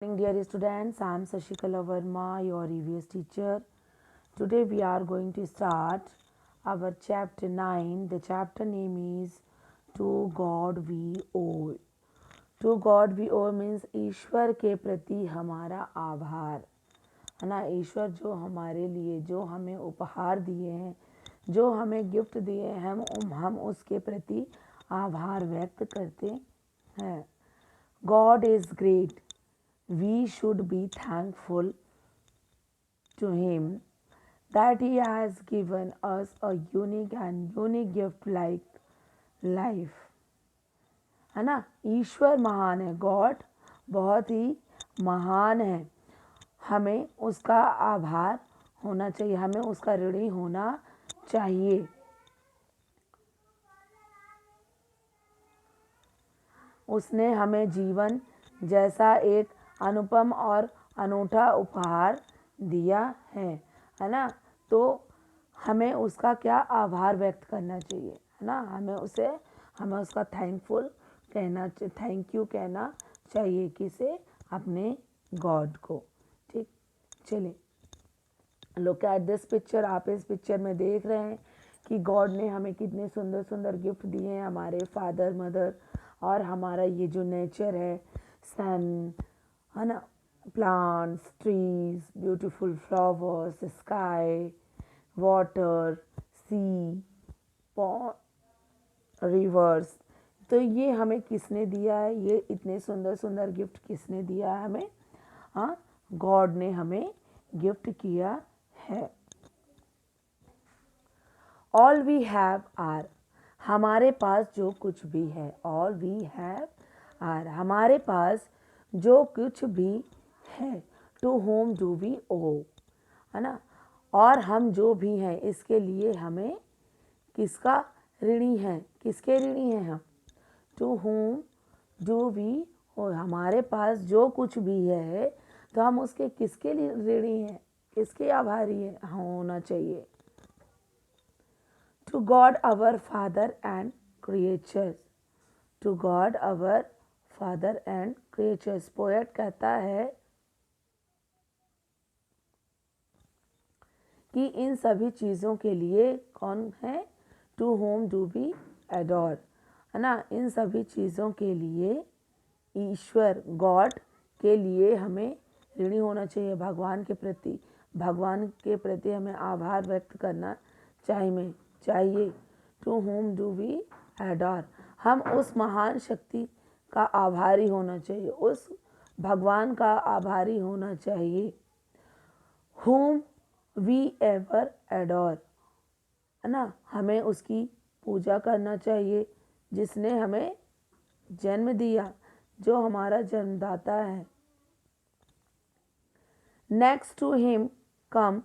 Morning, dear students. I am Sashikala Verma, your EVS teacher. Today we are going to start our chapter 9. The chapter name is To God We Owe. To God We Owe means ईश्वर के प्रति हमारा आभार है ना। ईश्वर जो हमारे लिए जो हमें उपहार दिए हैं, जो हमें गिफ्ट दिए हैं, हम उसके प्रति आभार व्यक्त करते हैं। God is great. We should be thankful to Him that He has given us a unique gift like life. है ना। ईश्वर महान है, गॉड बहुत ही महान है। हमें उसका आभार होना चाहिए, हमें उसका ऋणी होना चाहिए। उसने हमें जीवन जैसा एक अनुपम और अनूठा उपहार दिया है ना। तो हमें उसका क्या आभार व्यक्त करना चाहिए, है ना। हमें उसका थैंक यू कहना चाहिए। किसे? अपने गॉड को। ठीक, चलिए लुक एट दिस पिक्चर। आप इस पिक्चर में देख रहे हैं कि गॉड ने हमें कितने सुंदर सुंदर गिफ्ट दिए हैं, हमारे फादर मदर और हमारा ये जो नेचर है, सन, है ना, plants, trees, beautiful flowers, sky, water, sea, rivers. तो ये हमें किसने दिया है? ये इतने सुंदर सुंदर गिफ्ट किसने दिया है हमें? हाँ, गॉड ने हमें गिफ्ट किया है। ऑल वी हैव आर, हमारे पास जो कुछ भी है। ऑल वी हैव आर, हमारे पास जो कुछ भी है। To whom do we owe, है ना। और हम जो भी हैं इसके लिए हमें किसका ऋणी है? किसके ऋणी हैं हम? To whom do we owe, हमारे पास जो कुछ भी है तो हम उसके किसके लिए ऋणी हैं, किसके आभारी है होना चाहिए? To God our father and creatures. To God our father and creatures. Poet कहता है कि इन सभी चीज़ों के लिए कौन है? To whom do we adore, है ना। इन सभी चीज़ों के लिए ईश्वर गॉड के लिए हमें ऋणी होना चाहिए, भगवान के प्रति हमें आभार व्यक्त करना चाहिए। To whom do we adore, हम उस महान शक्ति का आभारी होना चाहिए, उस भगवान का आभारी होना चाहिए। whom we ever adore, है ना। हमें उसकी पूजा करना चाहिए जिसने हमें जन्म दिया, जो हमारा जन्मदाता है। नेक्स्ट टू हिम कम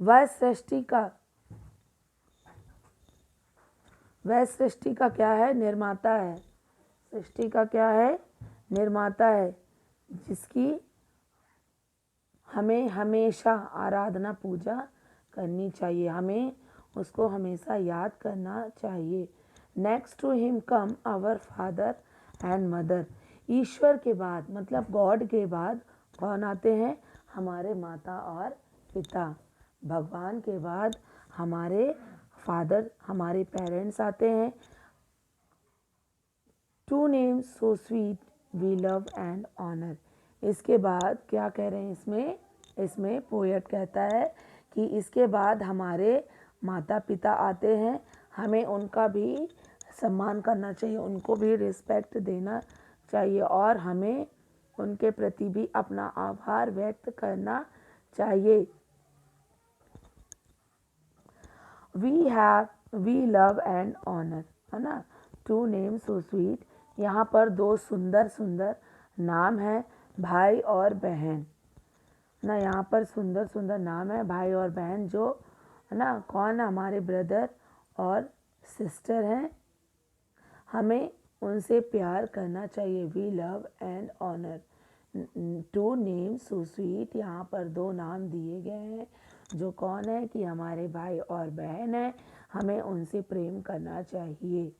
वह सृष्टि का क्या है? निर्माता है। सृष्टि का क्या है? निर्माता है, जिसकी हमें हमेशा आराधना पूजा करनी चाहिए, हमें उसको हमेशा याद करना चाहिए। Next to him come our father and mother. ईश्वर के बाद मतलब गॉड के बाद कौन आते हैं? हमारे माता और पिता। भगवान के बाद हमारे फादर, हमारे पेरेंट्स आते हैं। To names so sweet we love and honour. इसके बाद क्या कह रहे हैं? इसमें पोएट कहता है कि इसके बाद हमारे माता पिता आते हैं, हमें उनका भी सम्मान करना चाहिए, उनको भी रिस्पेक्ट देना चाहिए और हमें उनके प्रति भी अपना आभार व्यक्त करना चाहिए। वी लव एंड ऑनर, है ना। टू नेम सो स्वीट, यहाँ पर दो सुंदर सुंदर नाम है, भाई और बहन ना। यहाँ पर सुंदर सुंदर नाम है, भाई और बहन, जो है ना कौन? हमारे ब्रदर और सिस्टर हैं। हमें उनसे प्यार करना चाहिए। We love and honour. To name so sweet, यहाँ पर दो नाम दिए गए हैं जो कौन है कि हमारे भाई और बहन है, हमें उनसे प्रेम करना चाहिए।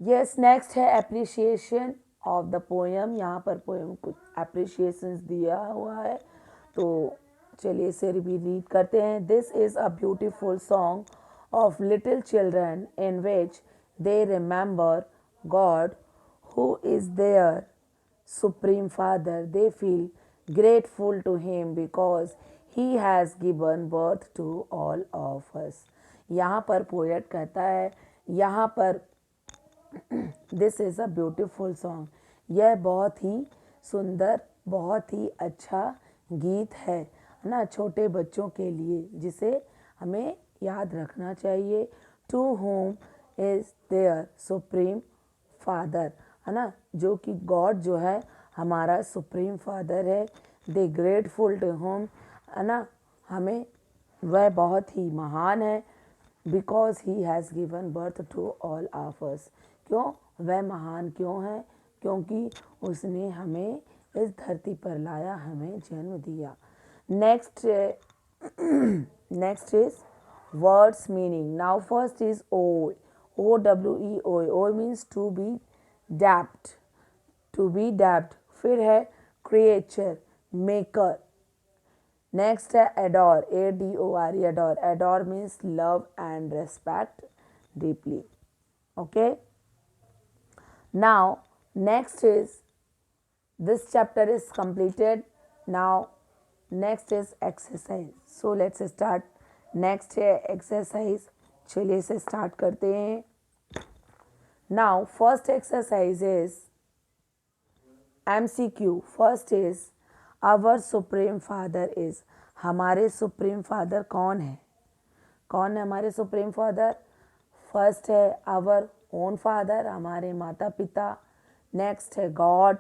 यस, नेक्स्ट है एप्रिसिएशन ऑफ द पोएम। यहाँ पर पोएम कुछ एप्रिसिएशंस दिया हुआ है, तो चलिए इसे भी रीड करते हैं। This is a beautiful song of little children in which they remember God who is their supreme father. They feel grateful to him because he has given birth to all of us. यहाँ पर poet कहता है, यहाँ पर this is a beautiful song, यह बहुत ही सुंदर, बहुत ही अच्छा गीत है ना, छोटे बच्चों के लिए, जिसे हमें याद रखना चाहिए। To whom is their supreme father, है ना, जो कि गॉड जो है हमारा सुप्रीम फादर है। दे ग्रेटफुल टू होम, है ना, हमें वह बहुत ही महान है। Because he has given birth to all of us, क्यों वह महान क्यों है? क्योंकि उसने हमें इस धरती पर लाया, हमें जन्म दिया। Next next is words meaning. Now first is O, O W E O, O means to be dapped, to be dapped. फिर है क्रिएचर, मेकर। नेक्स्ट है adore, A D O R E, adore. Adore means love and respect deeply. Okay, now next is, this chapter is completed. Now next is exercise, so let's start। next है exercise, चलिए इसे start करते हैं। now first exercise is MCQ। first is our supreme father is, हमारे supreme father कौन है? कौन है हमारे सुप्रीम फादर? फर्स्ट है आवर ओन फादर, हमारे माता पिता। नेक्स्ट है गॉड।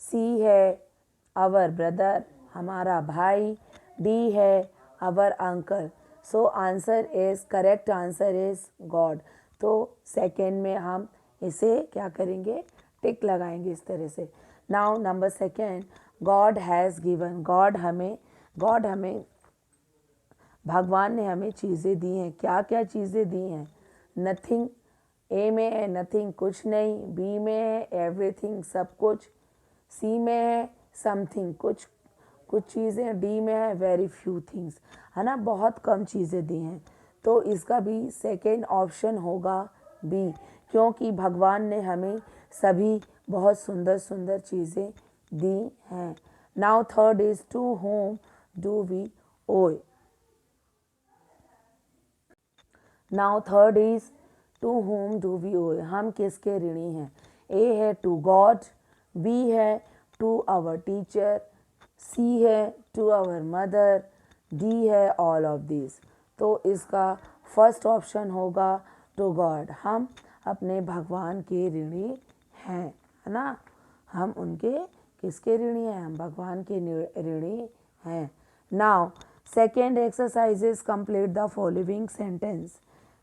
सी है आवर ब्रदर, हमारा भाई। डी है our uncle. So answer is, correct answer is God. तो सेकेंड में हम इसे क्या करेंगे? टिक लगाएंगे इस तरह से। Now number second, God has given. God हमें भगवान ने हमें चीज़ें दी हैं। क्या क्या चीज़ें दी हैं? नथिंग, ए में है नथिंग, कुछ नहीं। बी में है एवरीथिंग, सब कुछ। सी में है समथिंग, कुछ चीज़ें। डी में है वेरी फ्यू थिंग्स, है ना, बहुत कम चीज़ें दी हैं। तो इसका भी सेकेंड ऑप्शन होगा बी, क्योंकि भगवान ने हमें सभी बहुत सुंदर सुंदर चीज़ें दी हैं। Now third is to whom do we owe. Now third is to whom do we owe, हम किसके ऋणी हैं? ए है टू गॉड, बी है टू आवर टीचर, सी है टू आवर मदर, डी है ऑल ऑफ दिस। तो इसका फर्स्ट ऑप्शन होगा टू गॉड। हम अपने भगवान के ऋणी हैं, है ना, हम उनके किसके ऋणी हैं? हम भगवान के ऋणी हैं। Now second exercise is complete the following sentence.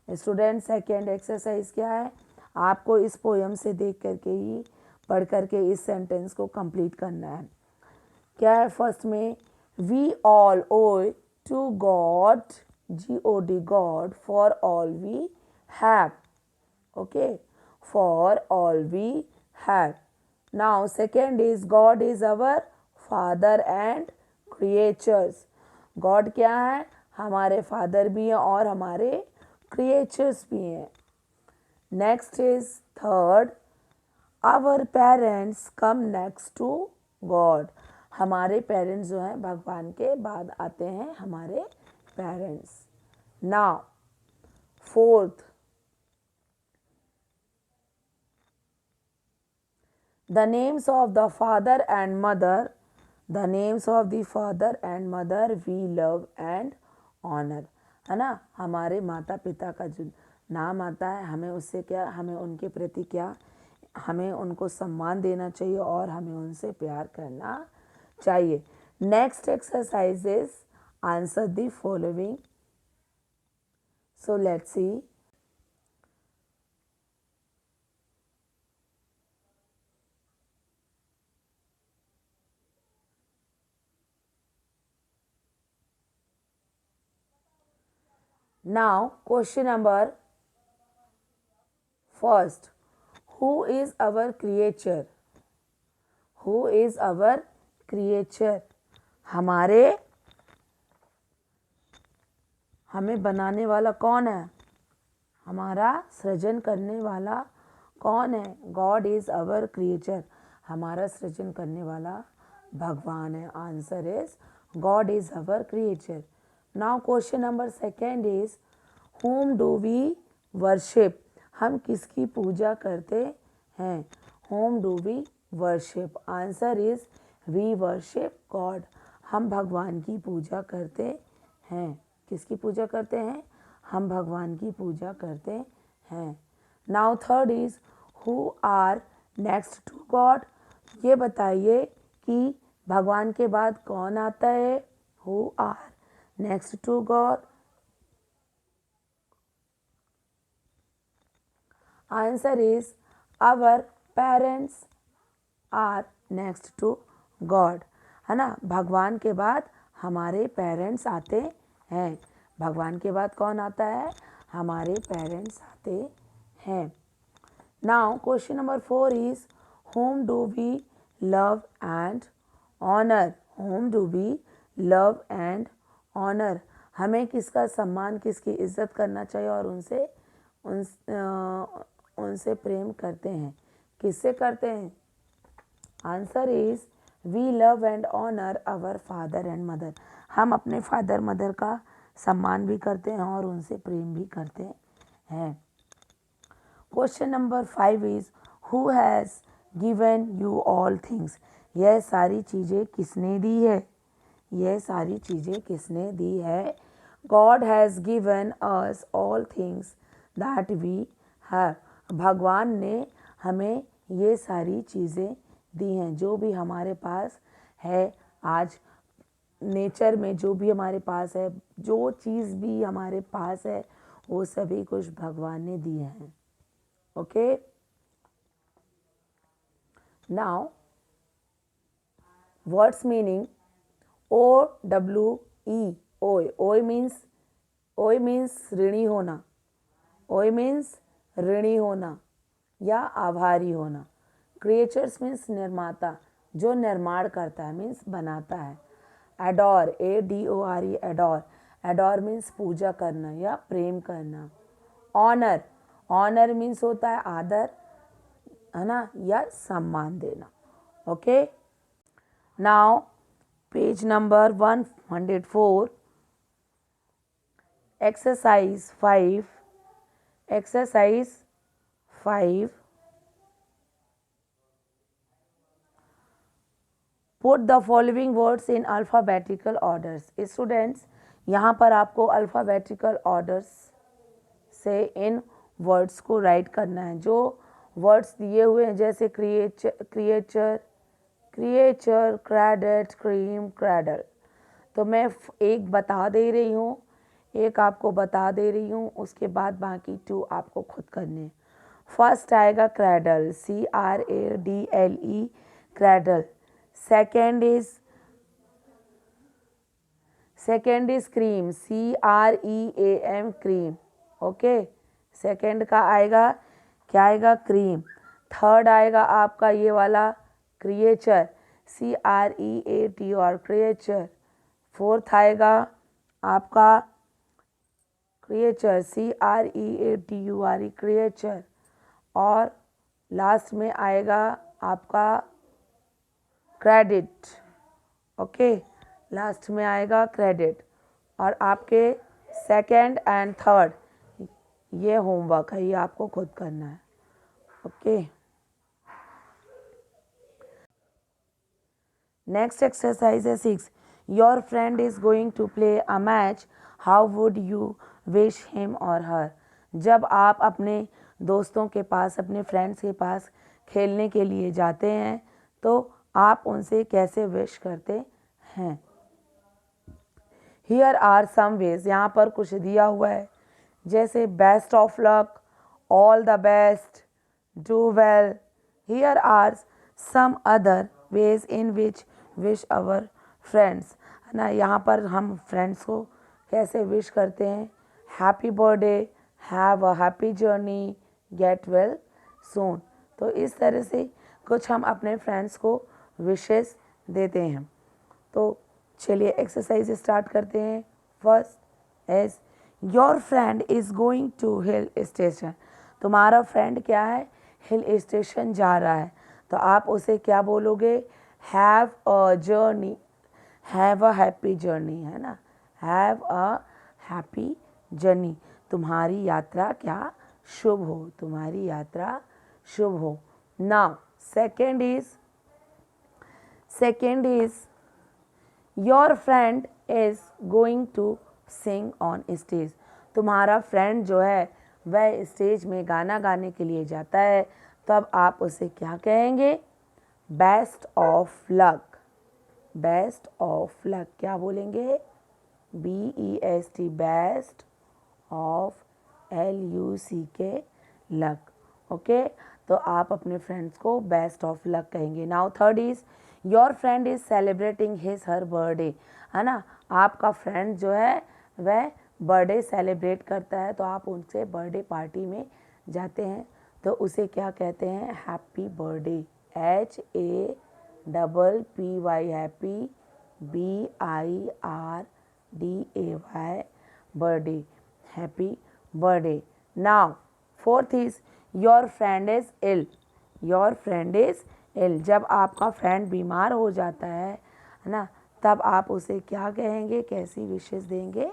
Student second exercise क्या है? आपको इस पोयम से देख करके ही पढ़ करके इस सेंटेंस को कंप्लीट करना है। क्या है फर्स्ट में? We all owe to God, G-O-D, God, for all we have. Okay, for all we have. Now second is God is our father and creatures. गॉड क्या है? हमारे फादर भी हैं और हमारे क्रिएचर्स भी हैं। Next is third, our parents come next to God. हमारे पेरेंट्स जो हैं भगवान के बाद आते हैं हमारे parents. Now fourth, the names of the father and mother, the names of the father and mother we love and honour, है ना, हमारे माता पिता का जो नाम आता है हमें उससे क्या, हमें उनके प्रति क्या, हमें उनको सम्मान देना चाहिए और हमें उनसे प्यार करना चाहिए। Next exercise is answer the following. So let's see. Now, question number first. Who is our creature? Who is our creature? हमें बनाने वाला कौन है? हमारा सृजन करने वाला कौन है? God is our creature. हमारा सृजन करने वाला भगवान है. Answer is God is our creature. Now question number second is whom do we worship? हम किसकी पूजा करते हैं? whom do we worship? Answer is we worship God. हम भगवान की पूजा करते हैं. किसकी पूजा करते हैं? हम भगवान की पूजा करते हैं. Now third is who are next to God? ये बताइए कि भगवान के बाद कौन आता है? Who are next to God? Answer is our parents are next to God. है ना? भगवान के बाद हमारे पेरेंट्स आते हैं. भगवान के बाद कौन आता है? हमारे पेरेंट्स आते हैं. Now question number 4 is whom do we love and honour? whom do we love and honour? हमें किसका सम्मान, किसकी इज्जत करना चाहिए और उनसे प्रेम करते हैं? किससे करते हैं? Answer is we love and honour our father and mother. हम अपने फादर मदर का सम्मान भी करते हैं और उनसे प्रेम भी करते हैं. Question number 5 is who has given you all things? यह सारी चीज़ें किसने दी है? यह सारी चीज़ें किसने दी है? God has given us all things that we have. भगवान ने हमें ये सारी चीज़ें दी हैं. जो भी हमारे पास है आज नेचर में, जो भी हमारे पास है, जो चीज़ भी हमारे पास है, वो सभी कुछ भगवान ने दिए हैं. Okay. Now words meaning OWE. ओए मीन्स ऋणी होना. ओए मीन्स ऋणी होना या आभारी होना. क्रिएचर्स मीन्स निर्माता, जो निर्माण करता है, मीन्स बनाता है. Adore, ADORE, adore. Adore means पूजा करना या प्रेम करना. ऑनर, ऑनर मीन्स होता है आदर, है ना, या सम्मान देना. Okay. Now page number 104. Exercise 5. Exercise 5. Put the following words in alphabetical orders. Students, यहाँ पर आपको अल्फ़ाबेटिकल ऑर्डर्स से इन वर्ड्स को राइट करना है. जो वर्ड्स दिए हुए हैं जैसे क्रिएचर, क्रेडिट, क्रीम, क्रैडल, तो मैं एक बता दे रही हूँ, एक आपको बता दे रही हूँ, उसके बाद बाकी 2 आपको खुद करने. फर्स्ट आएगा cradle, CRADLE, cradle. Second is cream, CREAM, cream. Okay. Second का आएगा, क्या आएगा? क्रीम. थर्ड आएगा आपका ये वाला क्रिएचर, CREATOR, क्रिएचर. फोर्थ आएगा आपका क्रिएचर, CREATURE, क्रिएचर. और लास्ट में आएगा आपका क्रेडिट. ओके. लास्ट में आएगा क्रेडिट. और आपके सेकंड एंड थर्ड ये होमवर्क है, ये आपको खुद करना है. ओके. नेक्स्ट एक्सरसाइज है 6. Your friend is going to play a match, how would you wish him or her? जब आप अपने दोस्तों के पास, अपने फ्रेंड्स के पास खेलने के लिए जाते हैं तो आप उनसे कैसे विश करते हैं? Here are some ways. यहाँ पर कुछ दिया हुआ है जैसे best of luck, all the best, do well. Here are some other ways in which wish our friends. है ना, यहाँ पर हम फ्रेंड्स को कैसे विश करते हैं? Happy birthday, have a happy journey, get well soon. तो इस तरह से कुछ हम अपने फ्रेंड्स को विशेस देते हैं। तो चलिए एक्सरसाइज स्टार्ट करते हैं। First is your friend is going to hill station. तुम्हारा फ्रेंड क्या है, हिल स्टेशन जा रहा है। तो आप उसे क्या बोलोगे, have a journey, have a happy journey, है ना, हैव अ हैप्पी जर्नी। तुम्हारी यात्रा क्या शुभ हो, तुम्हारी यात्रा शुभ हो। Now second is your friend is going to sing on stage. तुम्हारा फ्रेंड जो है वह स्टेज में गाना गाने के लिए जाता है। तब आप उसे क्या कहेंगे, best of luck, best of luck. क्या बोलेंगे, BEST, best of LUCK, luck. Okay, तो आप अपने फ्रेंड्स को बेस्ट ऑफ लक कहेंगे। Now third is your friend is celebrating his her birthday, है ना, आपका फ्रेंड जो है वह बर्थडे सेलिब्रेट करता है। तो आप उनसे बर्थडे पार्टी में जाते हैं तो उसे क्या कहते हैं, happy birthday, HAPPY, happy, BIRDAY, birthday, happy birthday. Now fourth is your friend is ill, your friend is ill. जब आपका फ्रेंड बीमार हो जाता है ना, तब आप उसे क्या कहेंगे, कैसी विशेष देंगे,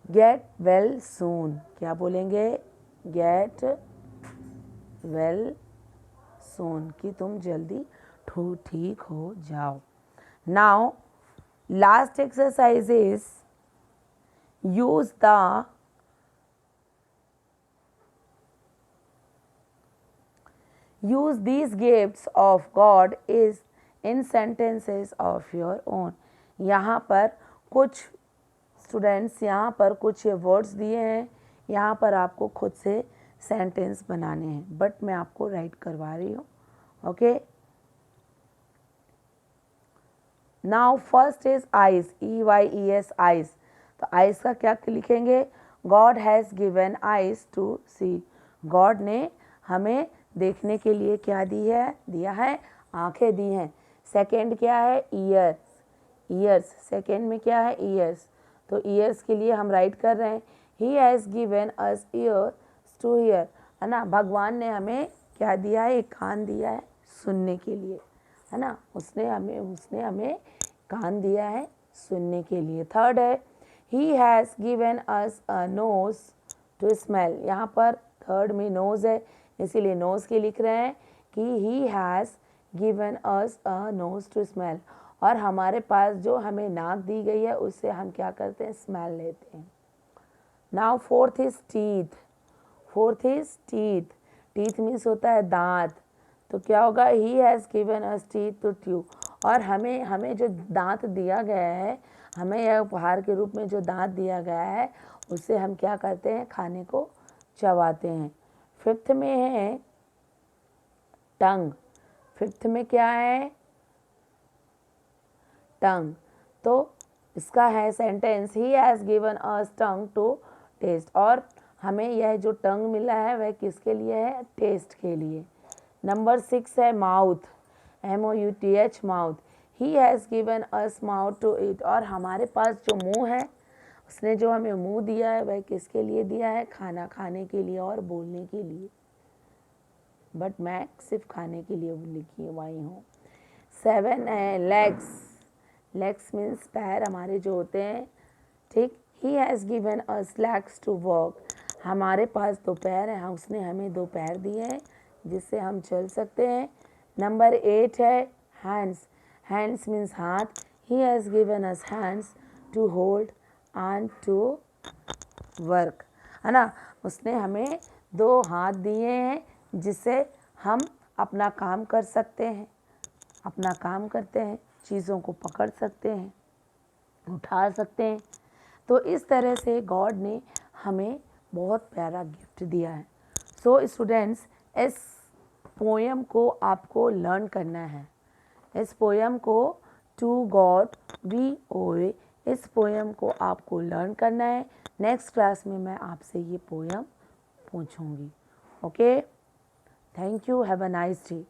गेट वेल सून। क्या बोलेंगे, गेट वेल सून, कि तुम जल्दी ठीक हो जाओ। Now last exercise is use these gifts of God is in sentences of your own। यहाँ पर कुछ स्टूडेंट्स, यहाँ पर कुछ वर्ड्स दिए हैं, यहाँ पर आपको खुद से सेंटेंस बनाने हैं, बट मैं आपको राइट करवा रही हूँ। Okay, now first is eyes, EYES, eyes. तो आइज का क्या लिखेंगे, God has given eyes to see. गॉड ने हमें देखने के लिए क्या दिया है, आंखें दी हैं। सेकंड क्या है, ईयर्स, ईयर्स, सेकंड में क्या है, ईयर्स। तो ईयर्स के लिए हम राइट कर रहे हैं, he has given us ears to hear, है ना, भगवान ने हमें क्या दिया है, एक कान दिया है सुनने के लिए, है ना, उसने हमें कान दिया है सुनने के लिए। थर्ड है, he has given us a nose to smell. यहाँ पर थर्ड में नोज है, इसीलिए नोज के लिख रहे हैं कि he has given us a nose to smell. और हमारे पास जो हमें नाक दी गई है उससे हम क्या करते हैं, स्मेल लेते हैं। Now fourth is teeth, fourth is teeth, teeth means होता है दांत। तो क्या होगा, he has given us teeth to chew. और हमें जो दांत दिया गया है, हमें यह उपहार के रूप में जो दांत दिया गया है उससे हम क्या करते हैं, खाने को चबाते हैं। फिफ्थ में है टंग, फिफ्थ में क्या है, टंग। तो इसका है sentence, he has given us tongue to taste. और हमें यह जो टंग मिला है वह किसके लिए है, टेस्ट के लिए। नंबर 6 है mouth, MOUTH, mouth. He has given us mouth to eat. और हमारे पास जो मुंह है, उसने जो हमें मुंह दिया है वह किसके लिए दिया है, खाना खाने के लिए और बोलने के लिए, बट मैं सिर्फ खाने के लिए लिखी हुई हूँ। 7 है लेग्स, लेग्स मीन्स पैर हमारे जो होते हैं, ठीक। He has given us legs to walk. हमारे पास 2 पैर हैं, उसने हमें 2 पैर दिए हैं जिससे हम चल सकते हैं। नंबर 8 है हैंड्स, हैंड्स मीन्स हाथ। He has given us hands to hold and to work, है ना, उसने हमें 2 हाथ दिए हैं जिससे हम अपना काम कर सकते हैं, अपना काम करते हैं, चीज़ों को पकड़ सकते हैं, उठा सकते हैं। तो इस तरह से गॉड ने हमें बहुत प्यारा गिफ्ट दिया है। सो स्टूडेंट्स, इस पोएम को आपको लर्न करना है। इस पोएम को टू गॉड वी ओए इस पोएम को आपको लर्न करना है। नेक्स्ट क्लास में मैं आपसे ये पोएम पूछूंगी। Okay, thank you, have a nice day.